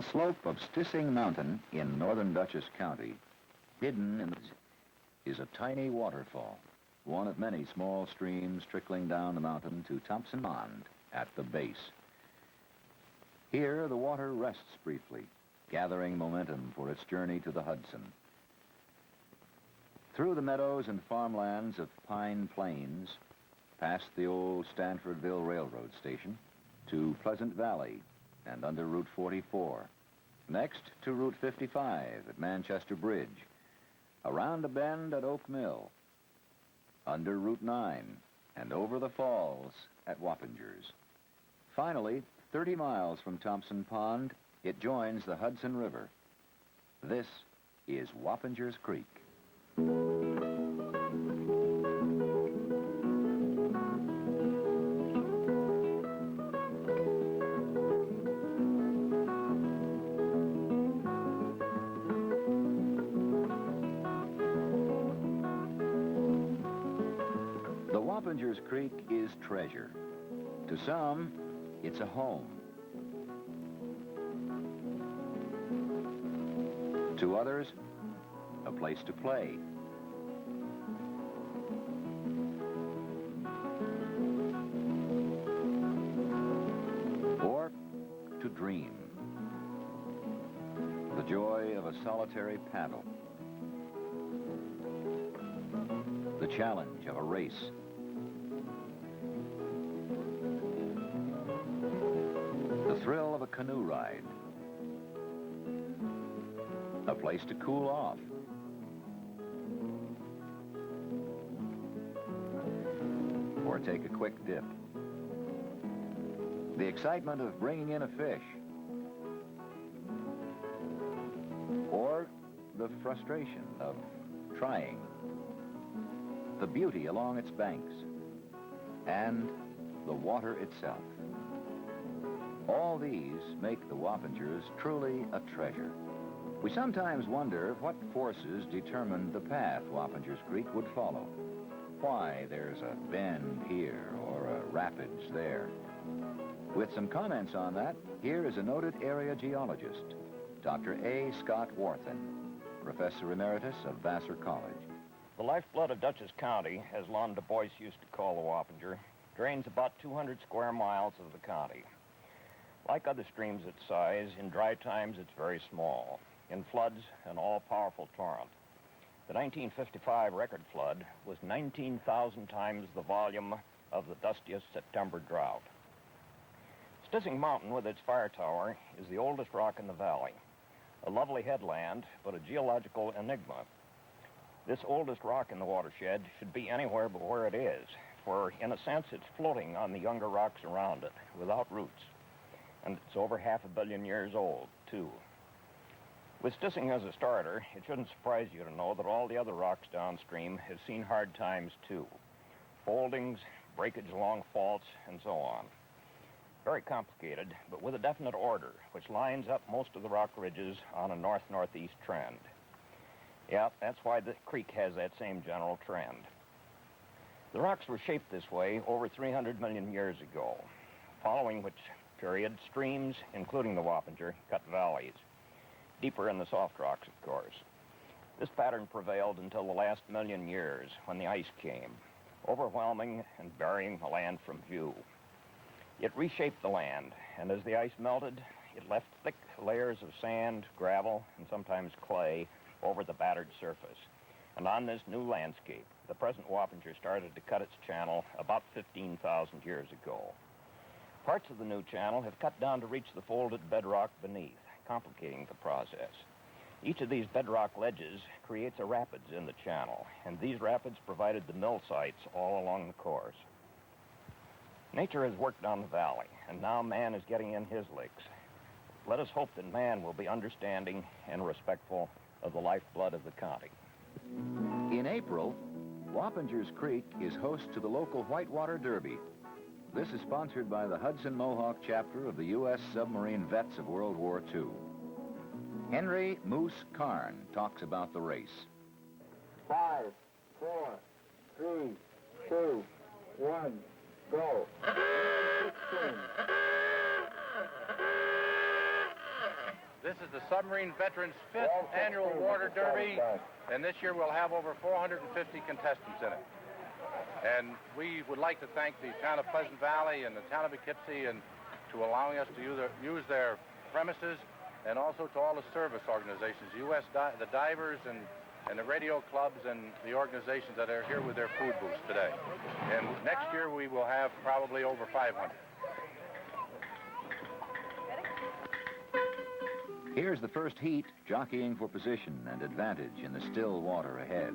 The slope of Stissing Mountain in northern Dutchess County, hidden in is a tiny waterfall, one of many small streams trickling down the mountain to Thompson Pond at the base. Here, the water rests briefly, gathering momentum for its journey to the Hudson. Through the meadows and farmlands of Pine Plains, past the old Stanfordville Railroad Station, to Pleasant Valley and under Route 44. Next to Route 55 at Manchester Bridge, around a bend at Oak Mill, under Route 9 and over the falls at Wappingers. Finally, 30 miles from Thompson Pond, it joins the Hudson River. This is Wappingers Creek. Wappingers Creek is treasure. To some, it's a home. To others, a place to play. Or to dream. The joy of a solitary paddle. The challenge of a race. The thrill of a canoe ride. A place to cool off. Or take a quick dip. The excitement of bringing in a fish. Or the frustration of trying. The beauty along its banks. And the water itself. All these make the Wappingers truly a treasure. We sometimes wonder what forces determined the path Wappingers Creek would follow. Why there's a bend here or a rapids there. With some comments on that, here is a noted area geologist, Dr. A. Scott Warthen, Professor Emeritus of Vassar College. The lifeblood of Dutchess County, as Lon Du Bois used to call the Wappinger, drains about 200 square miles of the county. Like other streams its size, in dry times it's very small. In floods, an all-powerful torrent. The 1955 record flood was 19,000 times the volume of the dustiest September drought. Stissing Mountain, with its fire tower, is the oldest rock in the valley. A lovely headland, but a geological enigma. This oldest rock in the watershed should be anywhere but where it is, for in a sense it's floating on the younger rocks around it, without roots. And it's over 500 million years old, too. With Stissing as a starter, it shouldn't surprise you to know that all the other rocks downstream have seen hard times, too. Foldings, breakage along faults, and so on. Very complicated, but with a definite order, which lines up most of the rock ridges on a north-northeast trend. Yeah, that's why the creek has that same general trend. The rocks were shaped this way over 300 million years ago, following which period, streams, including the Wappinger, cut valleys, deeper in the soft rocks, of course. This pattern prevailed until the last million years, when the ice came, overwhelming and burying the land from view. It reshaped the land, and as the ice melted, it left thick layers of sand, gravel, and sometimes clay over the battered surface. And on this new landscape, the present Wappinger started to cut its channel about 15,000 years ago. Parts of the new channel have cut down to reach the folded bedrock beneath, complicating the process. Each of these bedrock ledges creates a rapids in the channel, and these rapids provided the mill sites all along the course. Nature has worked down the valley, and now man is getting in his licks. Let us hope that man will be understanding and respectful of the lifeblood of the county. In April, Wappingers Creek is host to the local Whitewater Derby. This is sponsored by the Hudson Mohawk chapter of the U.S. Submarine Vets of World War II. Henry Moose Carn talks about the race. 5, 4, 3, 2, 1, go. 16. This is the Submarine Veterans 5th Annual Water Derby, and this year we'll have over 450 contestants in it. And we would like to thank the town of Pleasant Valley and the town of Poughkeepsie and to allowing us to use their premises, and also to all the service organizations, the divers and the radio clubs and the organizations that are here with their food booths today. And next year we will have probably over 500. Here's the first heat, jockeying for position and advantage in the still water ahead.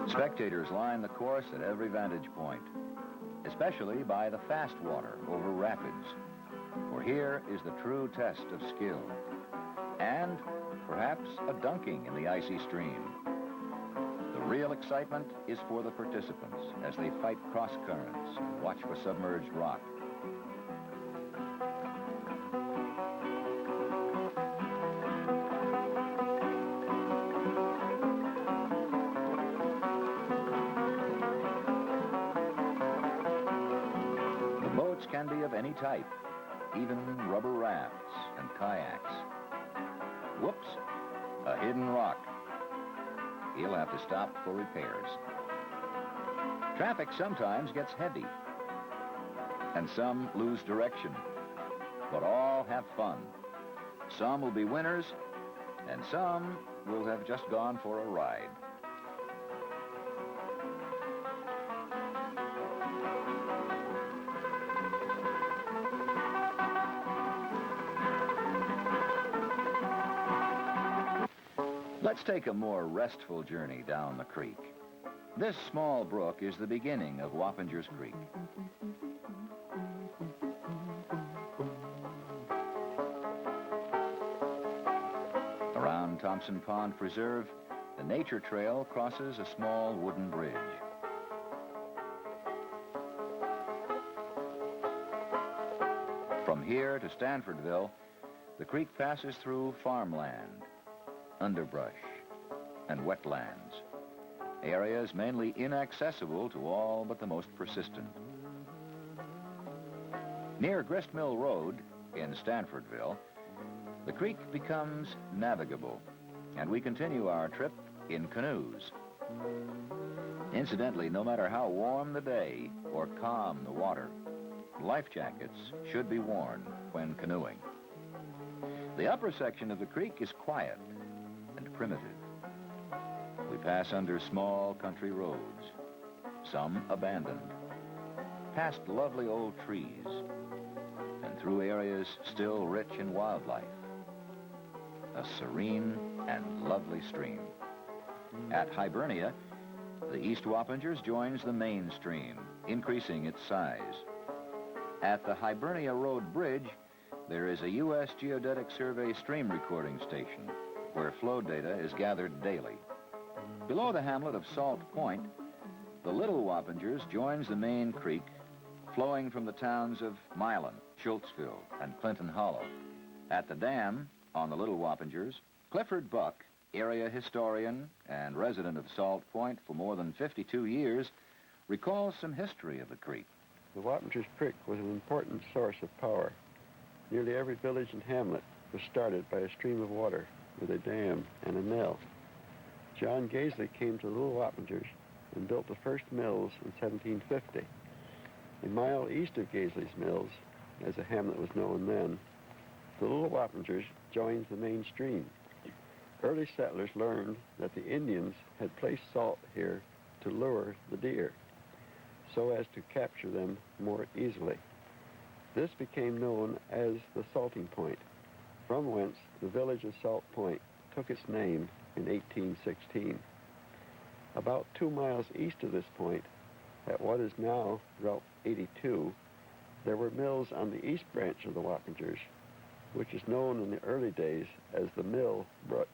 Spectators line the course at every vantage point, especially by the fast water over rapids, for here is the true test of skill, and perhaps a dunking in the icy stream. The real excitement is for the participants as they fight cross currents and watch for submerged rock. Can be of any type, even rubber rafts and kayaks. Whoops, a hidden rock. He'll have to stop for repairs. Traffic sometimes gets heavy, and some lose direction, but all have fun. Some will be winners, and some will have just gone for a ride. Let's take a more restful journey down the creek. This small brook is the beginning of Wappinger Creek. Around Thompson Pond Preserve, the nature trail crosses a small wooden bridge. From here to Stanfordville, the creek passes through farmland, underbrush, and wetlands, areas mainly inaccessible to all but the most persistent. Near Grist Mill Road in Stanfordville, the creek becomes navigable, and we continue our trip in canoes. Incidentally, no matter how warm the day or calm the water, life jackets should be worn when canoeing. The upper section of the creek is quiet and primitive. We pass under small country roads, some abandoned, past lovely old trees, and through areas still rich in wildlife. A serene and lovely stream. At Hibernia, the East Wappingers joins the main stream, increasing its size. At the Hibernia Road Bridge, there is a U.S. Geodetic Survey stream recording station where flow data is gathered daily. Below the hamlet of Salt Point, the Little Wappingers joins the main creek, flowing from the towns of Milan, Schultzville, and Clinton Hollow. At the dam, on the Little Wappingers, Clifford Buck, area historian and resident of Salt Point for more than 52 years, recalls some history of the creek. The Wappinger Creek was an important source of power. Nearly every village and hamlet was started by a stream of water with a dam and a mill. John Gaisley came to the Little Wappingers and built the first mills in 1750. A mile east of Gaisley's Mills, as the hamlet was known then, the Little Wappingers joins the main stream. Early settlers learned that the Indians had placed salt here to lure the deer, so as to capture them more easily. This became known as the salting point, from whence the village of Salt Point took its name in 1816. About 2 miles east of this point, at what is now Route 82, there were mills on the east branch of the Wappingers, which is known in the early days as the Mill Brook.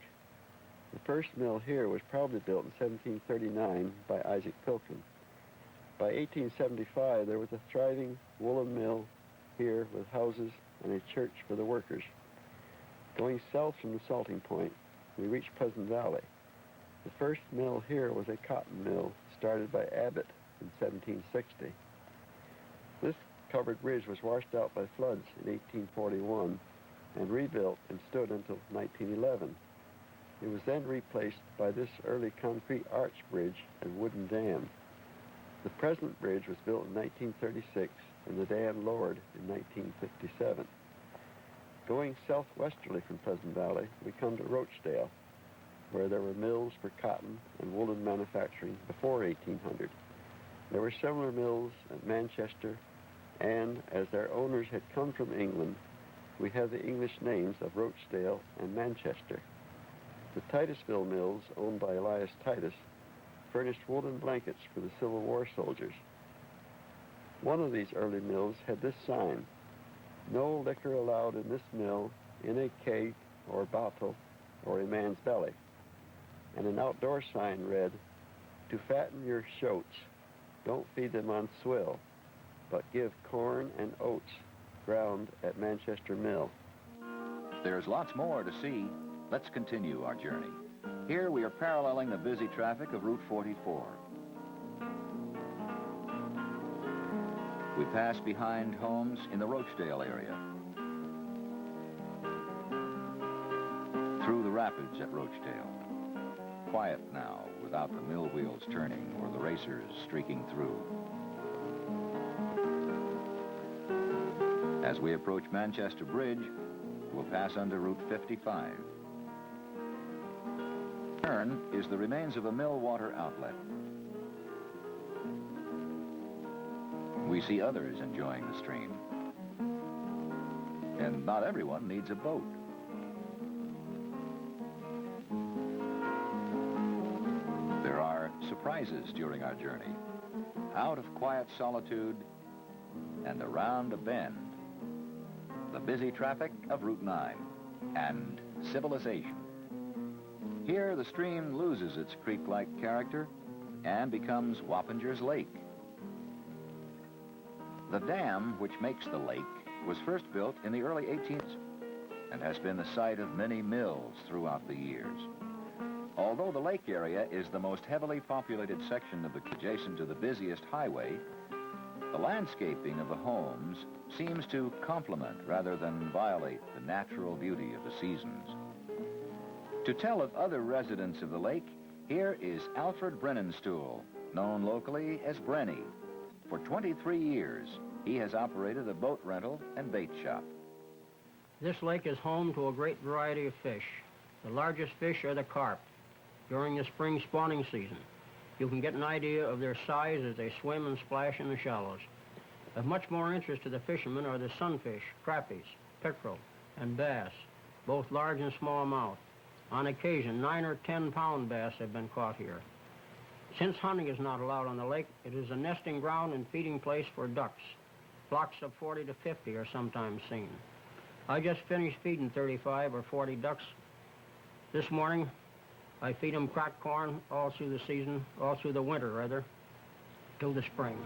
The first mill here was probably built in 1739 by Isaac Pilkin. By 1875, there was a thriving woolen mill here with houses and a church for the workers. Going south from the salting point, we reach Pleasant Valley. The first mill here was a cotton mill started by Abbott in 1760. This covered bridge was washed out by floods in 1841 and rebuilt and stood until 1911. It was then replaced by this early concrete arch bridge and wooden dam. The present bridge was built in 1936 and the dam lowered in 1957. Going southwesterly from Pleasant Valley, we come to Rochdale, where there were mills for cotton and woolen manufacturing before 1800. There were similar mills at Manchester, and as their owners had come from England, we have the English names of Rochdale and Manchester. The Titusville mills, owned by Elias Titus, furnished woolen blankets for the Civil War soldiers. One of these early mills had this sign: "No liquor allowed in this mill, in a keg or bottle or a man's belly." And an outdoor sign read, "To fatten your shoats, don't feed them on swill, but give corn and oats ground at Manchester Mill." There's lots more to see. Let's continue our journey. Here we are paralleling the busy traffic of Route 44. We pass behind homes in the Rochdale area, through the rapids at Rochdale. Quiet now, without the mill wheels turning or the racers streaking through. As we approach Manchester Bridge, we'll pass under Route 55. Turn is the remains of a mill water outlet. We see others enjoying the stream. And not everyone needs a boat. There are surprises during our journey. Out of quiet solitude and around a bend, the busy traffic of Route 9 and civilization. Here, the stream loses its creek-like character and becomes Wappinger's Lake. The dam which makes the lake was first built in the early 1800s and has been the site of many mills throughout the years. Although the lake area is the most heavily populated section of the adjacent to the busiest highway, the landscaping of the homes seems to complement rather than violate the natural beauty of the seasons. To tell of other residents of the lake, here is Alfred Brennenstuhl, known locally as Brenny. For 23 years, he has operated a boat rental and bait shop. This lake is home to a great variety of fish. The largest fish are the carp. During the spring spawning season, you can get an idea of their size as they swim and splash in the shallows. Of much more interest to the fishermen are the sunfish, crappies, pickerel, and bass, both large and smallmouth. On occasion, 9 or 10-pound bass have been caught here. Since hunting is not allowed on the lake, it is a nesting ground and feeding place for ducks. Flocks of 40 to 50 are sometimes seen. I just finished feeding 35 or 40 ducks. This morning, I feed them cracked corn all through the season, all through the winter, rather, till the spring.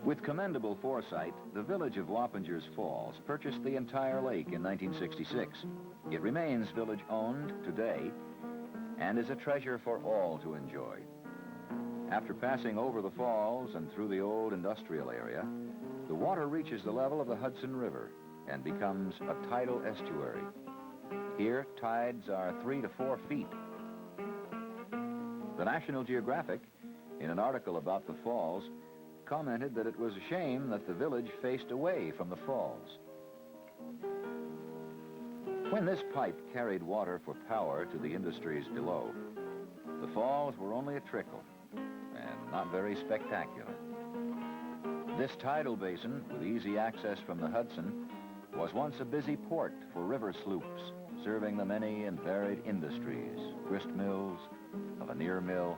With commendable foresight, the village of Wappingers Falls purchased the entire lake in 1966. It remains village-owned today and is a treasure for all to enjoy. After passing over the falls and through the old industrial area, the water reaches the level of the Hudson River and becomes a tidal estuary. Here, tides are 3 to 4 feet. The National Geographic, in an article about the falls, commented that it was a shame that the village faced away from the falls. When this pipe carried water for power to the industries below, the falls were only a trickle and not very spectacular. This tidal basin, with easy access from the Hudson, was once a busy port for river sloops, serving the many and varied industries, grist mills, a veneer mill,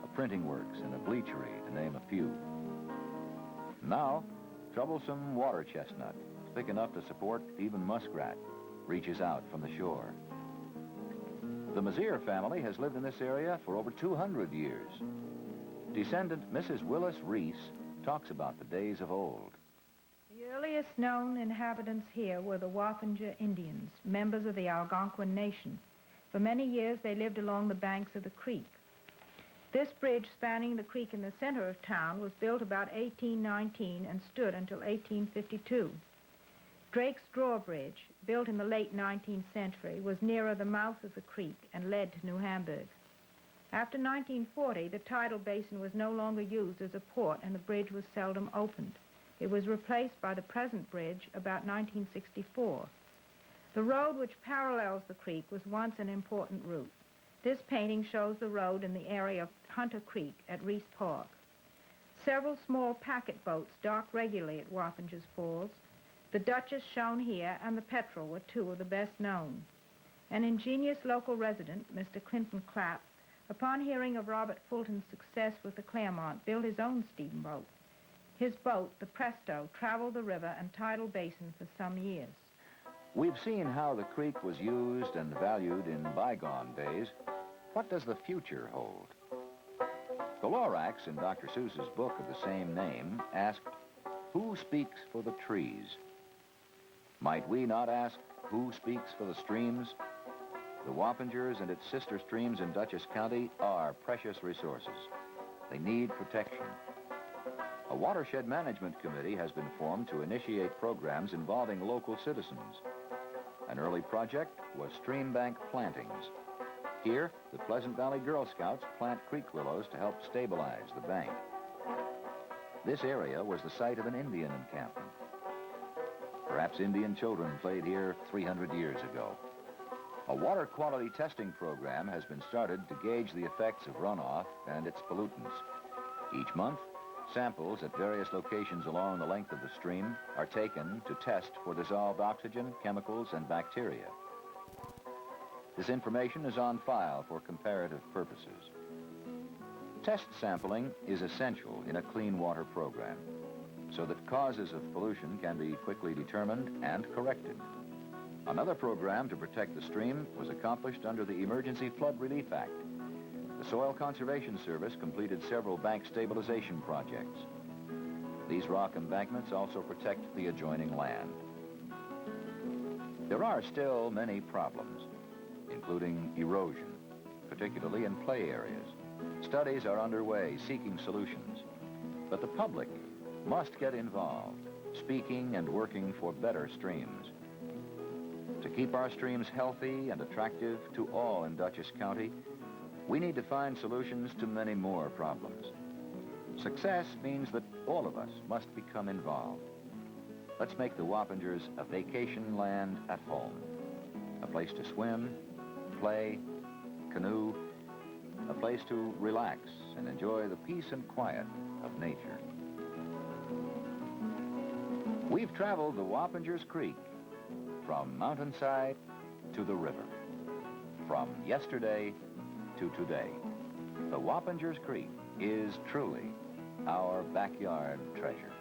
a printing works, and a bleachery, to name a few. Now, troublesome water chestnut, thick enough to support even muskrat, reaches out from the shore. The Mazier family has lived in this area for over 200 years. Descendant Mrs. Willis Reese talks about the days of old. Yeah, earliest known inhabitants here were the Wappinger Indians, members of the Algonquin Nation. For many years, they lived along the banks of the creek. This bridge spanning the creek in the center of town was built about 1819 and stood until 1852. Drake's Drawbridge, built in the late 19th century, was nearer the mouth of the creek and led to New Hamburg. After 1940, the tidal basin was no longer used as a port and the bridge was seldom opened. It was replaced by the present bridge about 1964. The road which parallels the creek was once an important route. This painting shows the road in the area of Hunter Creek at Reese Park. Several small packet boats dock regularly at Wappinger's Falls. The Duchess shown here and the Petrel were two of the best known. An ingenious local resident, Mr. Clinton Clapp, upon hearing of Robert Fulton's success with the Claremont, built his own steamboat. His boat, the Presto, traveled the river and tidal basin for some years. We've seen how the creek was used and valued in bygone days. What does the future hold? The Lorax, in Dr. Seuss's book of the same name, asked, "Who speaks for the trees?" Might we not ask, who speaks for the streams? The Wappingers and its sister streams in Dutchess County are precious resources. They need protection. A watershed management committee has been formed to initiate programs involving local citizens. An early project was stream bank plantings. Here, the Pleasant Valley Girl Scouts plant creek willows to help stabilize the bank. This area was the site of an Indian encampment. Perhaps Indian children played here 300 years ago. A water quality testing program has been started to gauge the effects of runoff and its pollutants. Each month, samples at various locations along the length of the stream are taken to test for dissolved oxygen, chemicals, and bacteria. This information is on file for comparative purposes. Test sampling is essential in a clean water program so that causes of pollution can be quickly determined and corrected. Another program to protect the stream was accomplished under the Emergency Flood Relief Act. The Soil Conservation Service completed several bank stabilization projects. These rock embankments also protect the adjoining land. There are still many problems, including erosion, particularly in play areas. Studies are underway seeking solutions, but the public must get involved, speaking and working for better streams. To keep our streams healthy and attractive to all in Dutchess County, we need to find solutions to many more problems. Success means that all of us must become involved. Let's make the Wappingers a vacation land at home, a place to swim, play, canoe, a place to relax and enjoy the peace and quiet of nature. We've traveled the Wappingers Creek from mountainside to the river, from yesterday to today. The Wappingers Creek is truly our backyard treasure.